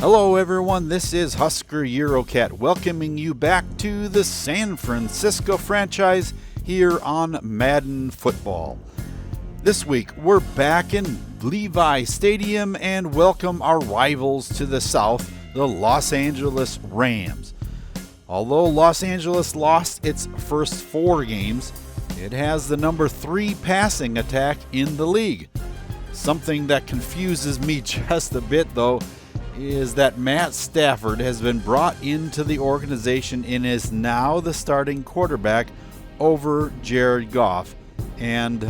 Hello everyone, this is Husker Eurocat welcoming you back to the San Francisco franchise here on Madden Football. This week we're back in Levi Stadium and welcome our rivals to the south, the Los Angeles Rams. Although Los Angeles lost its first 4 games, it has the number 3 passing attack in the league. Something that confuses me just a bit though is that Matt Stafford has been brought into the organization and is now the starting quarterback over Jared Goff. And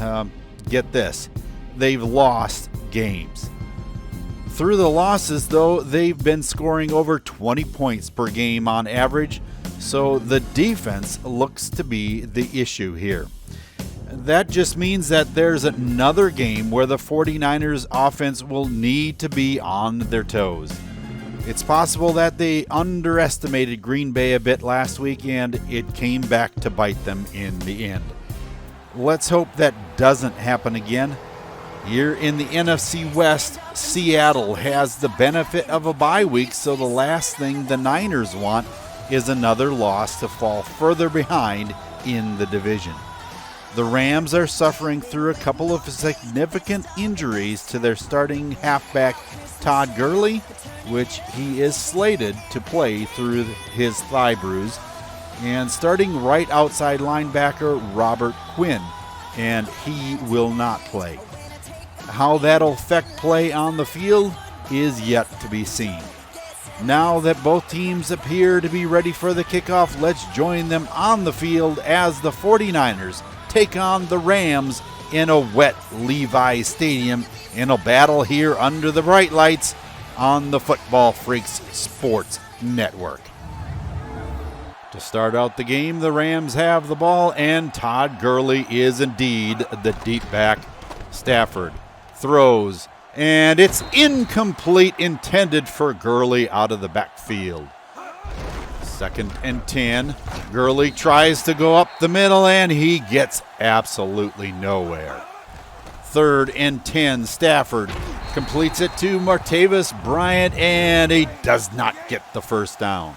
get this, they've lost games. Through the losses, though, they've been scoring over 20 points per game on average, so the defense looks to be the issue here. That just means that there's another game where the 49ers offense will need to be on their toes. It's possible that they underestimated Green Bay a bit last week and it came back to bite them in the end. Let's hope that doesn't happen again. Here in the NFC West, Seattle has the benefit of a bye week, so the last thing the Niners want is another loss to fall further behind in the division. The Rams are suffering through a couple of significant injuries to their starting halfback Todd Gurley, which he is slated to play through his thigh bruise, and starting right outside linebacker Robert Quinn, and he will not play. How that'll affect play on the field is yet to be seen. Now that both teams appear to be ready for the kickoff, let's join them on the field as the 49ers take on the Rams in a wet Levi Stadium in a battle here under the bright lights on the Football Freaks Sports Network. To start out the game, the Rams have the ball, and Todd Gurley is indeed the deep back. Stafford throws, and it's incomplete, intended for Gurley out of the backfield. 2nd and 10. Gurley tries to go up the middle, and he gets absolutely nowhere. 3rd and 10. Stafford completes it to Martavis Bryant, and he does not get the first down.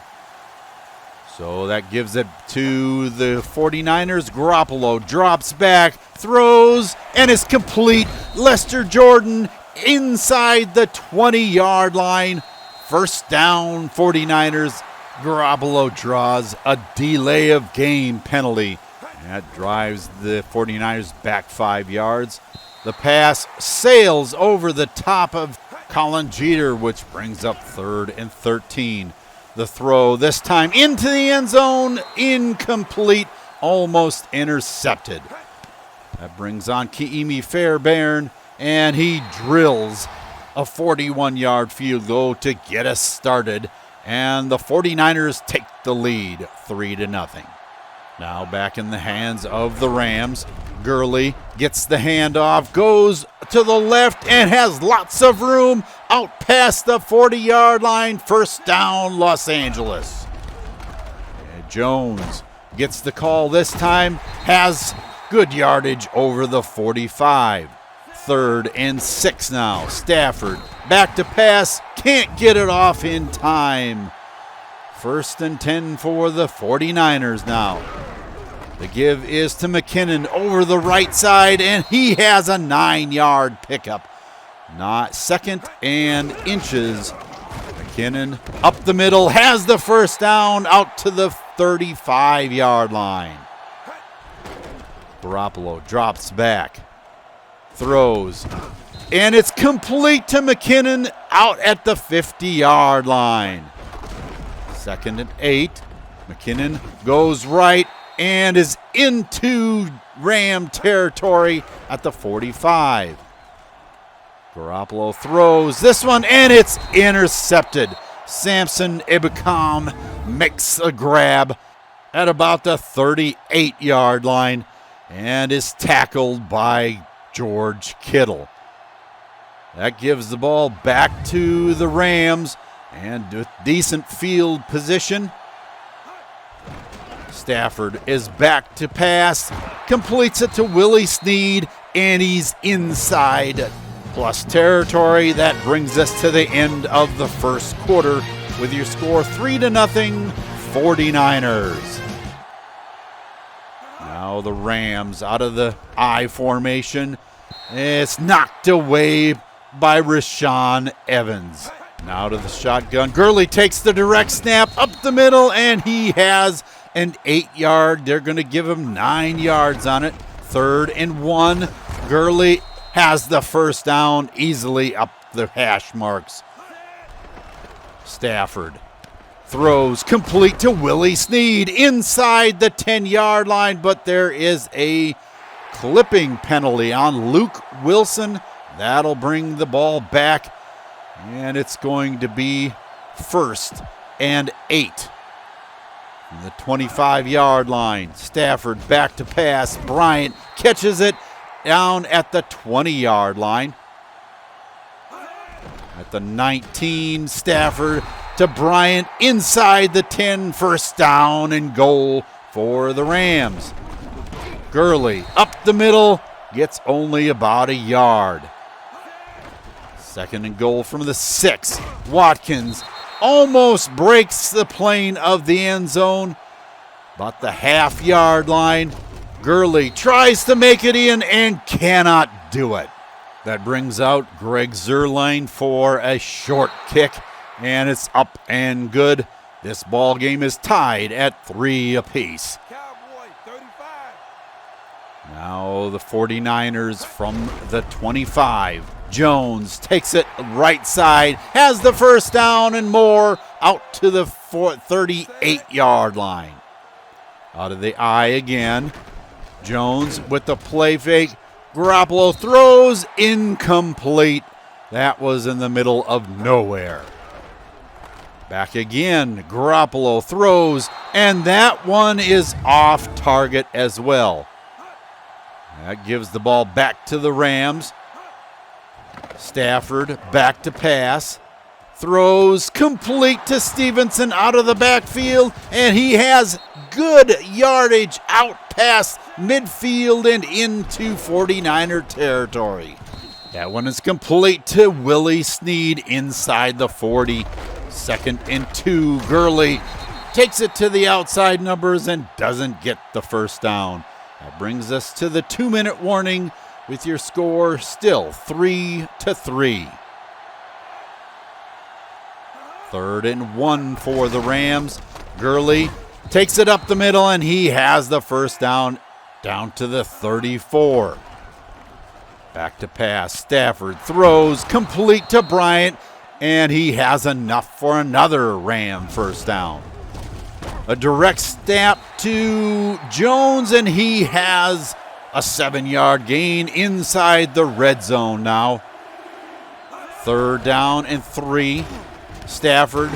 So that gives it to the 49ers. Garoppolo drops back, throws, and is complete. Lester Jordan inside the 20-yard line. First down, 49ers. Garoppolo draws a delay of game penalty. That drives the 49ers back 5 yards. The pass sails over the top of Colin Jeter, which brings up 3rd and 13. The throw this time into the end zone, incomplete, almost intercepted. That brings on Keimi Fairbairn, and he drills a 41-yard field goal to get us started. And the 49ers take the lead 3-0. Now back in the hands of the Rams. Gurley gets the handoff, goes to the left, and has lots of room out past the 40-yard line. First down, Los Angeles. And Jones gets the call this time, has good yardage over the 45. 3rd and 6 now. Stafford back to pass, can't get it off in time. 1st and 10 for the 49ers now. The give is to McKinnon over the right side, and he has a 9-yard pickup. Not 2nd and inches. McKinnon up the middle, has the first down out to the 35-yard line. Garoppolo drops back, throws, and it's complete to McKinnon out at the 50-yard line. 2nd and 8. McKinnon goes right and is into Ram territory at the 45. Garoppolo throws this one, and it's intercepted. Samson Ebukam makes a grab at about the 38-yard line and is tackled by George Kittle. That gives the ball back to the Rams, and with decent field position, Stafford is back to pass, completes it to Willie Snead, and he's inside plus territory. That brings us to the end of the first quarter with your score 3-0, 49ers. Now the Rams out of the I formation. It's knocked away by Rashaan Evans. Now to the shotgun. Gurley takes the direct snap up the middle, and he has an 8-yard. They're going to give him 9 yards on it. 3rd and 1. Gurley has the first down easily up the hash marks. Stafford throws complete to Willie Snead inside the 10-yard line, but there is a clipping penalty on Luke Wilson. That'll bring the ball back, and it's going to be 1st and 8. From the 25-yard line, Stafford back to pass. Bryant catches it down at the 20-yard line. At the 19, Stafford to Bryant inside the 10, 1st down and goal for the Rams. Gurley up the middle, gets only about a yard. 2nd and goal from the 6. Watkins almost breaks the plane of the end zone, about the half-yard line. Gurley tries to make it in and cannot do it. That brings out Greg Zuerlein for a short kick, and it's up and good. This ball game is tied at 3 apiece. Now the 49ers from the 25. Jones takes it right side, has the first down and more out to the 38-yard line. Out of the I again. Jones with the play fake. Garoppolo throws incomplete. That was in the middle of nowhere. Back again. Garoppolo throws, and that one is off target as well. That gives the ball back to the Rams. Stafford back to pass. Throws complete to Stevenson out of the backfield, and he has good yardage out past midfield and into 49er territory. That one is complete to Willie Snead inside the 40. 2nd and 2. Gurley takes it to the outside numbers and doesn't get the first down. That brings us to the 2-minute warning with your score still 3-3. 3rd and 1 for the Rams. Gurley takes it up the middle, and he has the first down to the 34. Back to pass. Stafford throws complete to Bryant, and he has enough for another Ram first down. A direct snap to Jones, and he has a 7-yard gain inside the red zone now. 3rd down and 3. Stafford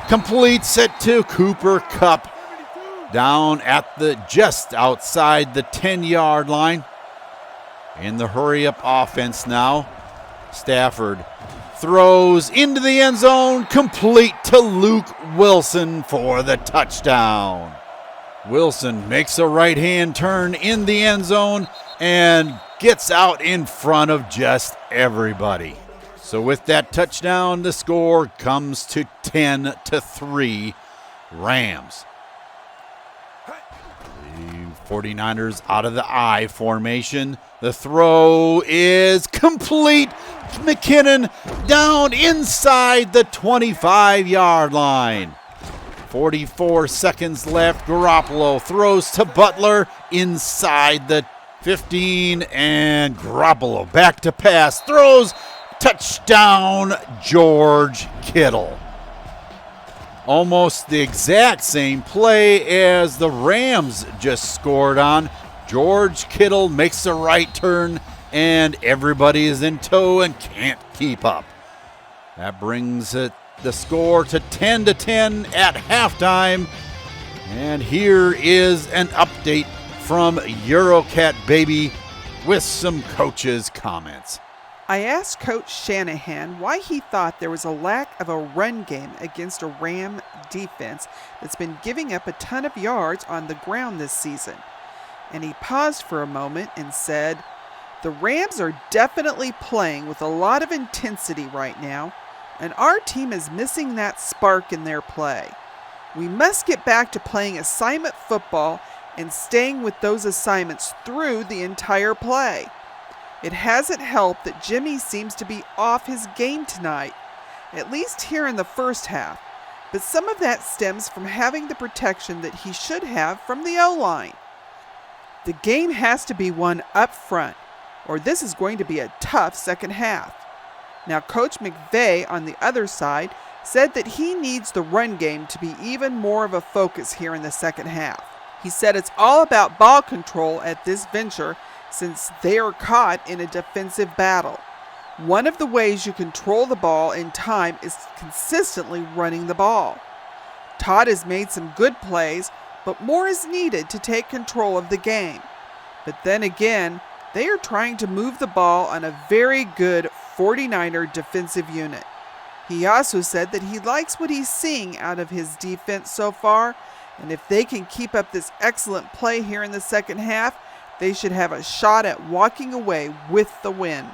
completes it to Cooper Kupp down at the just outside the 10-yard line. In the hurry-up offense now, Stafford throws into the end zone, complete to Luke Wilson for the touchdown. Wilson makes a right-hand turn in the end zone and gets out in front of just everybody. So with that touchdown, the score comes to 10-3 Rams. The 49ers out of the I formation. The throw is complete. McKinnon down inside the 25-yard line. 44 seconds left. Garoppolo throws to Butler inside the 15, and Garoppolo back to pass. Throws, touchdown, George Kittle. Almost the exact same play as the Rams just scored on. George Kittle makes the right turn, and everybody is in tow and can't keep up. That brings the score to 10-10 at halftime. And here is an update from Eurocat Baby with some coaches' comments. I asked Coach Shanahan why he thought there was a lack of a run game against a Ram defense that's been giving up a ton of yards on the ground this season. And he paused for a moment and said, The Rams are definitely playing with a lot of intensity right now, and our team is missing that spark in their play. We must get back to playing assignment football and staying with those assignments through the entire play. It hasn't helped that Jimmy seems to be off his game tonight, at least here in the first half, but some of that stems from having the protection that he should have from the O-line. The game has to be won up front, or this is going to be a tough second half. Now, Coach McVay on the other side said that he needs the run game to be even more of a focus here in the second half. He said it's all about ball control at this venture since they are caught in a defensive battle. One of the ways you control the ball in time is consistently running the ball. Todd has made some good plays, but more is needed to take control of the game. But then again, they are trying to move the ball on a very good 49er defensive unit. He also said that he likes what he's seeing out of his defense so far, and if they can keep up this excellent play here in the second half, they should have a shot at walking away with the win.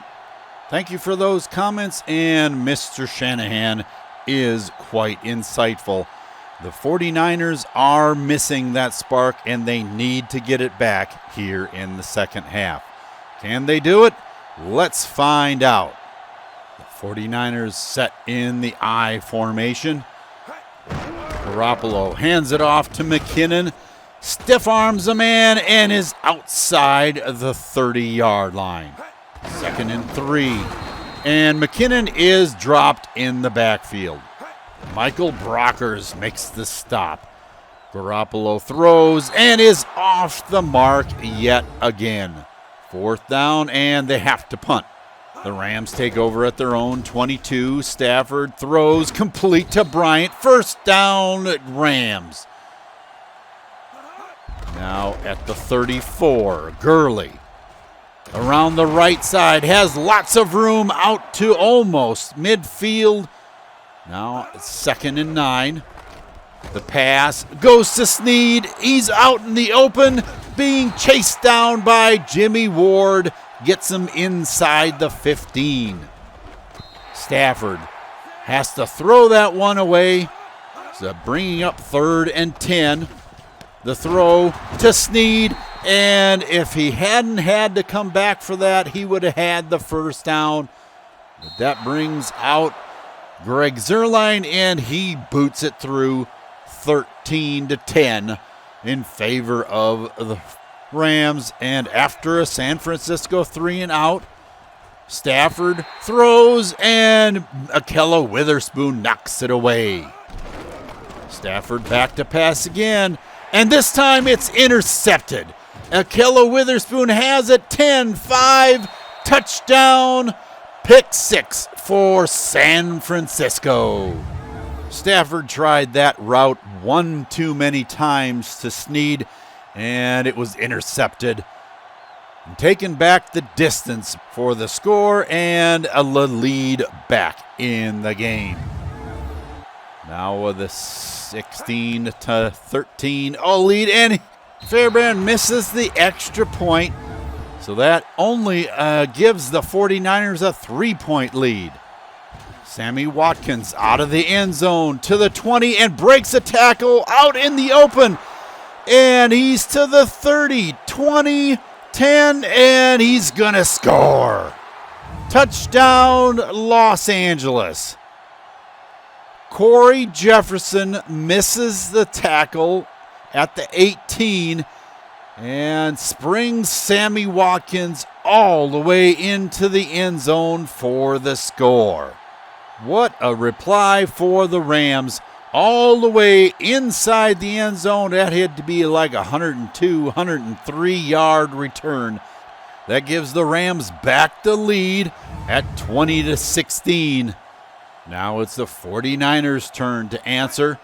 Thank you for those comments, and Mr. Shanahan is quite insightful. The 49ers are missing that spark, and they need to get it back here in the second half. Can they do it? Let's find out. The 49ers set in the I formation. Garoppolo hands it off to McKinnon. Stiff arms a man and is outside the 30-yard line. 2nd and 3. And McKinnon is dropped in the backfield. Michael Brockers makes the stop. Garoppolo throws and is off the mark yet again. 4th down, and they have to punt. The Rams take over at their own 22. Stafford throws complete to Bryant. 1st down, Rams. Now at the 34, Gurley. Around the right side, has lots of room out to almost midfield. Now it's 2nd and 9. The pass goes to Snead. He's out in the open, being chased down by Jimmy Ward. Gets him inside the 15. Stafford has to throw that one away. So bringing up 3rd and 10. The throw to Snead, and if he hadn't had to come back for that, he would have had the 1st down. But that brings out Greg Zuerlein, and he boots it through 13-10 in favor of the Rams. And after a San Francisco 3-and-out, Stafford throws, and Ahkello Witherspoon knocks it away. Stafford back to pass again, and this time it's intercepted. Ahkello Witherspoon has it. 10-5, touchdown, pick 6 for San Francisco. Stafford tried that route one too many times to Snead, and it was intercepted. And taken back the distance for the score and a lead back in the game. Now with a 16-13 lead, and Fairbairn misses the extra point. So that only gives the 49ers a 3-point lead. Sammy Watkins out of the end zone to the 20 and breaks a tackle out in the open. And he's to the 30, 20, 10, and he's going to score. Touchdown, Los Angeles. Corey Jefferson misses the tackle at the 18 and springs Sammy Watkins all the way into the end zone for the score. What a reply for the Rams. All the way inside the end zone. That had to be like a 102, 103-yard return. That gives the Rams back the lead at 20-16. Now it's the 49ers' turn to answer.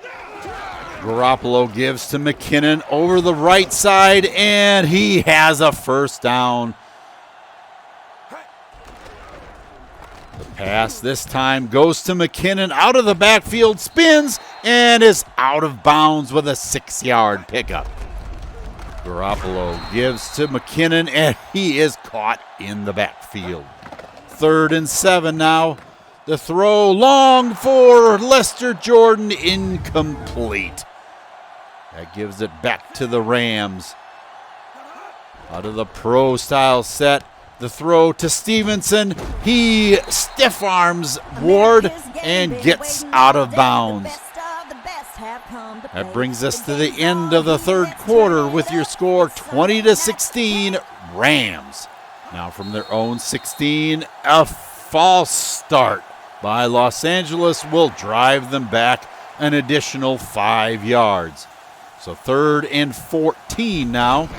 Garoppolo gives to McKinnon over the right side, and he has a 1st down. The pass this time goes to McKinnon out of the backfield, spins, and is out of bounds with a 6-yard pickup. Garoppolo gives to McKinnon, and he is caught in the backfield. 3rd and 7 now. The throw long for Lester Jordan, incomplete. That gives it back to the Rams. Out of the pro-style set, the throw to Stevenson. He stiff arms Ward and gets out of bounds. That brings us to the end of the 3rd quarter with your score 20-16 Rams. Now from their own 16, a false start by Los Angeles will drive them back an additional 5 yards. So 3rd and 14 now.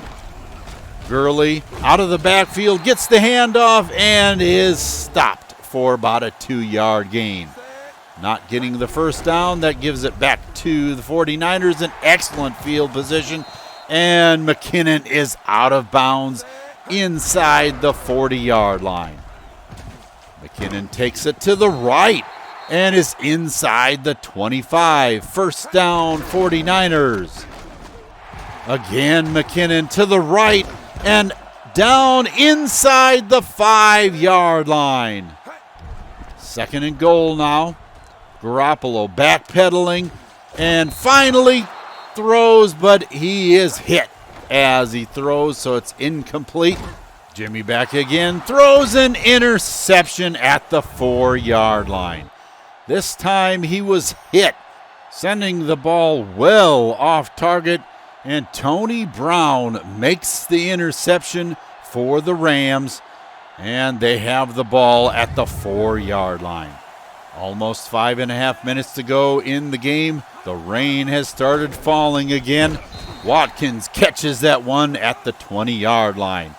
Gurley out of the backfield, gets the handoff, and is stopped for about a 2-yard gain. Not getting the first down, that gives it back to the 49ers. An excellent field position, and McKinnon is out of bounds inside the 40-yard line. McKinnon takes it to the right and is inside the 25. First down, 49ers. Again, McKinnon to the right and down inside the 5-yard line. 2nd and goal now. Garoppolo backpedaling and finally throws, but he is hit as he throws, so it's incomplete. Jimmy back again, throws an interception at the 4-yard line. This time he was hit, sending the ball well off target, and Tony Brown makes the interception for the Rams, and they have the ball at the 4-yard line. Almost 5.5 minutes to go in the game. The rain has started falling again. Watkins catches that one at the 20-yard line.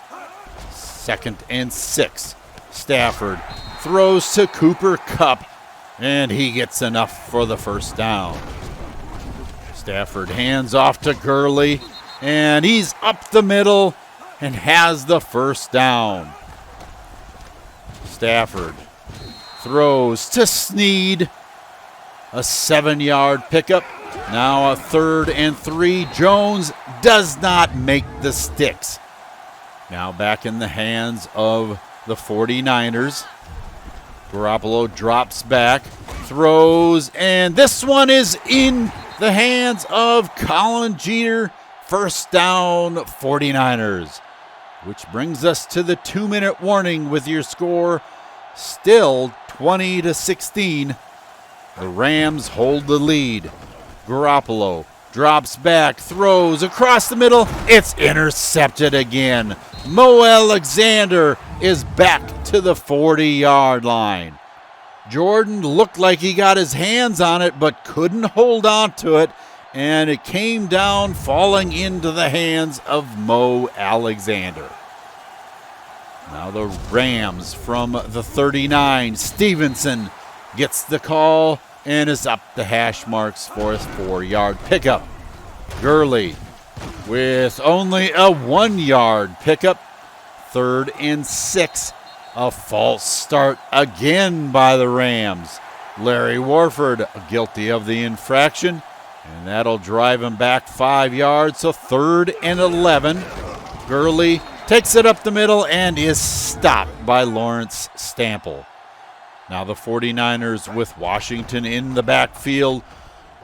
2nd and 6. Stafford throws to Cooper Kupp, and he gets enough for the first down. Stafford hands off to Gurley, and he's up the middle and has the first down. Stafford throws to Snead, a 7-yard pickup. Now a 3rd and 3. Jones does not make the sticks. Now back in the hands of the 49ers. Garoppolo drops back, throws, and this one is in the hands of Colin Jeter. First down, 49ers. Which brings us to the 2-minute warning with your score still 20-16. The Rams hold the lead. Garoppolo drops back, throws across the middle. It's intercepted again. Mo Alexander is back to the 40-yard line. Jordan looked like he got his hands on it but couldn't hold on to it, and it came down falling into the hands of Mo Alexander. Now the Rams from the 39. Stevenson gets the call and is up the hash marks for a 4-yard pickup. Gurley with only a 1-yard pickup. 3rd and 6. A false start again by the Rams. Larry Warford guilty of the infraction, and that'll drive him back 5 yards. So 3rd and 11. Gurley takes it up the middle and is stopped by Lawrence Stample. Now the 49ers with Washington in the backfield.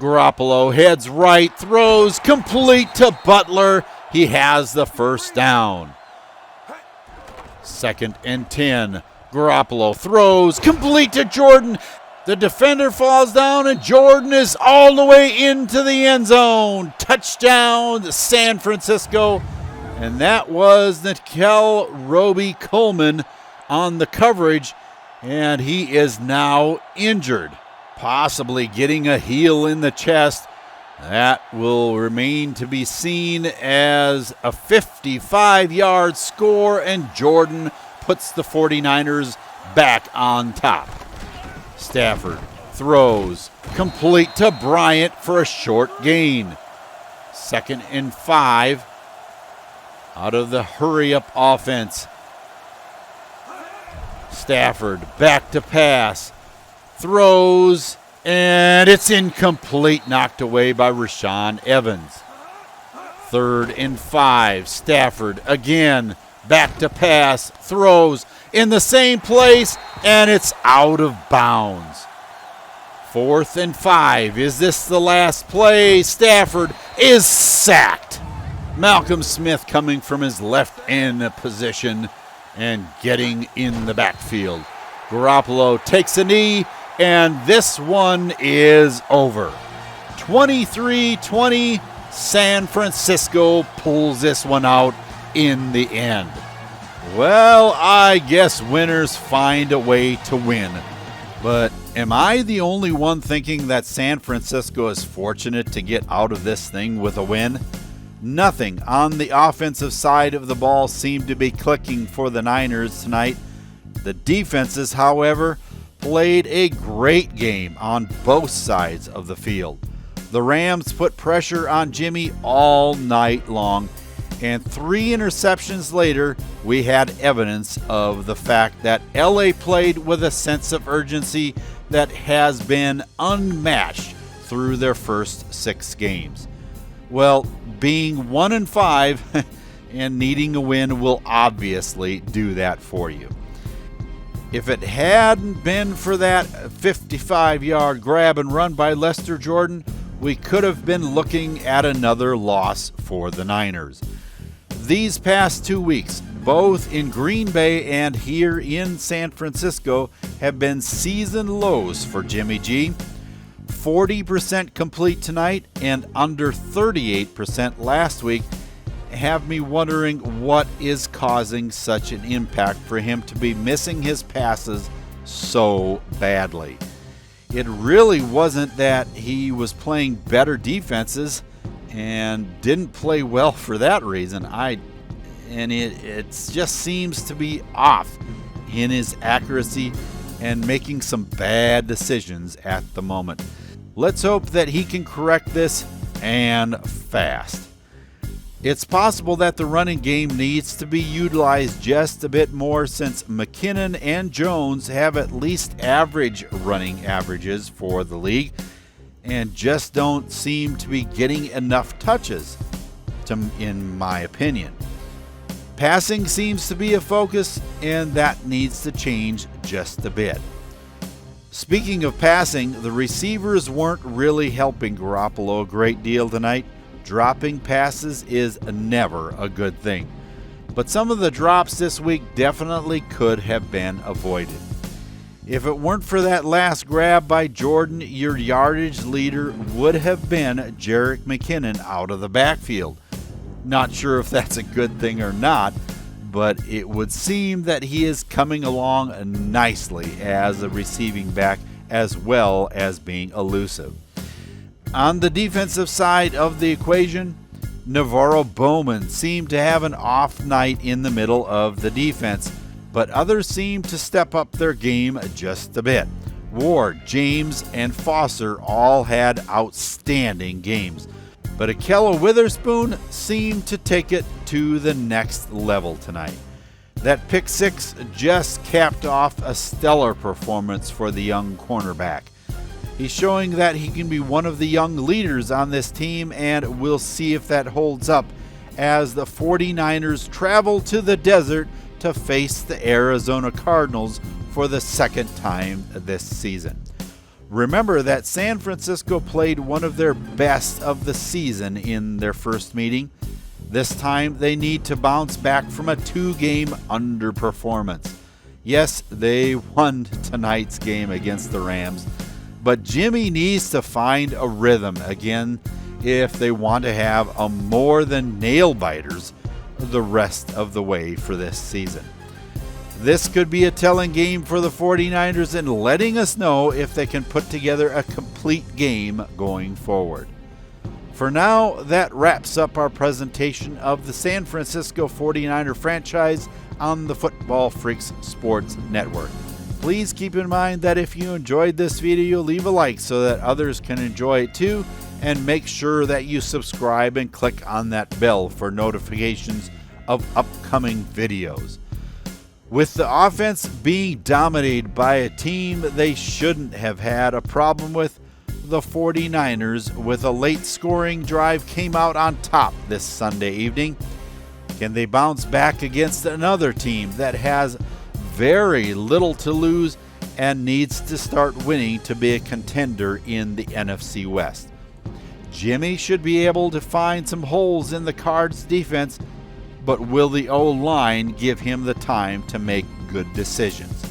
Garoppolo heads right, throws complete to Butler. He has the first down. 2nd and 10. Garoppolo throws complete to Jordan. The defender falls down, and Jordan is all the way into the end zone. Touchdown, San Francisco. And that was Nikel Roby-Coleman on the coverage, and he is now injured, possibly getting a heel in the chest. That will remain to be seen as a 55-yard score, and Jordan puts the 49ers back on top. Stafford throws complete to Bryant for a short gain. 2nd and 5 out of the hurry-up offense. Stafford back to pass, throws, and it's incomplete, knocked away by Rashaan Evans. 3rd and 5. Stafford again. Back to pass. Throws in the same place, and it's out of bounds. 4th and 5. Is this the last play? Stafford is sacked. Malcolm Smith coming from his left end position and getting in the backfield. Garoppolo takes a knee, and this one is over. 23-20, San Francisco pulls this one out in the end. Well, I guess winners find a way to win. But am I the only one thinking that San Francisco is fortunate to get out of this thing with a win? Nothing on the offensive side of the ball seemed to be clicking for the Niners tonight. The defenses, however, played a great game on both sides of the field. The Rams put pressure on Jimmy all night long, and 3 interceptions later, we had evidence of the fact that LA played with a sense of urgency that has been unmatched through their first 6 games. Well, being 1-5 and needing a win will obviously do that for you. If it hadn't been for that 55-yard grab and run by Lester Jordan, we could have been looking at another loss for the Niners. These past 2 weeks, both in Green Bay and here in San Francisco, have been season lows for Jimmy G. 40% complete tonight and under 38% last week have me wondering what is causing such an impact for him to be missing his passes so badly. It really wasn't that he was playing better defenses and didn't play well for that reason. It just seems to be off in his accuracy and making some bad decisions at the moment. Let's hope that he can correct this, and fast. It's possible that the running game needs to be utilized just a bit more, since McKinnon and Jones have at least average running averages for the league and just don't seem to be getting enough touches, in my opinion. Passing seems to be a focus, and that needs to change just a bit. Speaking of passing, the receivers weren't really helping Garoppolo a great deal tonight. Dropping passes is never a good thing. But some of the drops this week definitely could have been avoided. If it weren't for that last grab by Jordan, your yardage leader would have been Jerick McKinnon out of the backfield. Not sure if that's a good thing or not, but it would seem that he is coming along nicely as a receiving back as well as being elusive. On the defensive side of the equation, Navarro Bowman seemed to have an off night in the middle of the defense, but others seemed to step up their game just a bit. Ward, James, and Foster all had outstanding games, but Ahkello Witherspoon seemed to take it to the next level tonight. That pick 6 just capped off a stellar performance for the young cornerback. He's showing that he can be one of the young leaders on this team, and we'll see if that holds up as the 49ers travel to the desert to face the Arizona Cardinals for the second time this season. Remember that San Francisco played one of their best of the season in their first meeting. This time they need to bounce back from a 2-game underperformance. Yes, they won tonight's game against the Rams, but Jimmy needs to find a rhythm again if they want to have a more than nail-biters the rest of the way for this season. This could be a telling game for the 49ers in letting us know if they can put together a complete game going forward. For now, that wraps up our presentation of the San Francisco 49er franchise on the Football Freaks Sports Network. Please keep in mind that if you enjoyed this video, leave a like so that others can enjoy it too, and make sure that you subscribe and click on that bell for notifications of upcoming videos. With the offense being dominated by a team they shouldn't have had a problem with, the 49ers with a late scoring drive came out on top this Sunday evening. Can they bounce back against another team that has very little to lose and needs to start winning to be a contender in the NFC West? Jimmy should be able to find some holes in the Cards' defense, but will the O-line give him the time to make good decisions?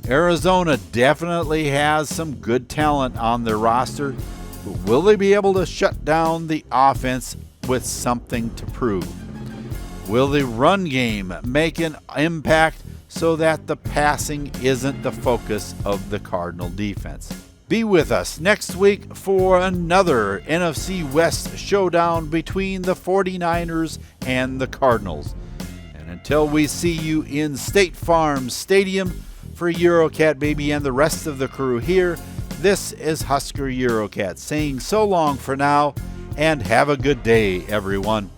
Arizona definitely has some good talent on their roster, but will they be able to shut down the offense with something to prove? Will the run game make an impact so that the passing isn't the focus of the Cardinal defense? Be with us next week for another NFC West showdown between the 49ers and the Cardinals. And until we see you in State Farm Stadium, for Eurocat Baby and the rest of the crew here, this is Husker Eurocat saying so long for now, and have a good day, everyone.